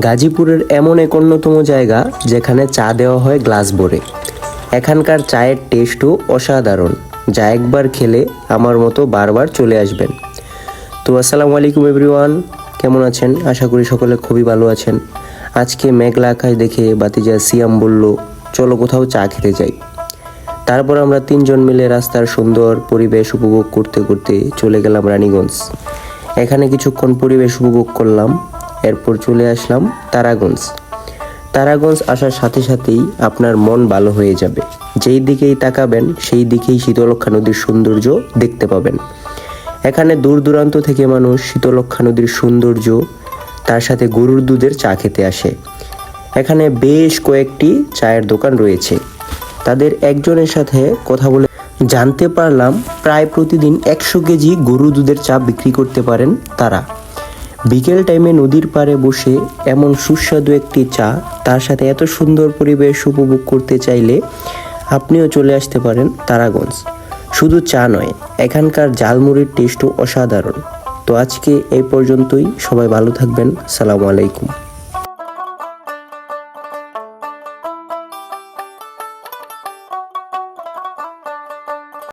গাজীপুরের এমন এক অন্যতম জায়গা যেখানে চা দেওয়া হয় গ্লাস ভরে। এখানকার চায়ের টেস্টও অসাধারণ, যা একবার খেলে আমার মতো বারবার চলে আসবেন। তো আসসালামু আলাইকুম এভরিওয়ান, কেমন আছেন? আশা করি সকলে খুবই ভালো আছেন। আজকে মেঘলা আকাশ দেখে বাতিজা সিয়াম বলল, চলো কোথাও চা খেতে যাই। তারপর আমরা তিনজন মিলে রাস্তার সুন্দর পরিবেশ উপভোগ করতে করতে চলে গেলাম রানীগঞ্জ। এখানে কিছুক্ষণ পরিবেশ উপভোগ করলাম, এরপর চলে আসলাম তারাগঞ্জ। তারাগঞ্জ আসার সাথে সাথেই আপনার মন ভালো হয়ে যাবে। যেই দিকেই তাকাবেন সেই দিকেই শীতলক্ষ্যা নদীর সৌন্দর্য দেখতে পাবেন। এখানে দূর দূরান্ত থেকে মানুষ শীতলক্ষ্যা নদীর সৌন্দর্য, তার সাথে গরুর দুধের চা খেতে আসে। এখানে বেশ কয়েকটি চায়ের দোকান রয়েছে। তাদের একজনের সাথে কথা বলে জানতে পারলাম প্রায় প্রতিদিন 100 কেজি গরু দুধের চা বিক্রি করতে পারেন তারা। বিকেল টাইমে নদীর পাড়ে বসে এমন সুস্বাদু একটি চা, তার সাথে এত সুন্দর পরিবেশ উপভোগ করতে চাইলে আপনিও চলে আসতে পারেন তারাগঞ্জ। শুধু চা নয়, এখানকার ঝালমুড়ির টেস্টও অসাধারণ। তো আজকে এই পর্যন্তই, সবাই ভালো থাকবেন। আসসালামু আলাইকুম।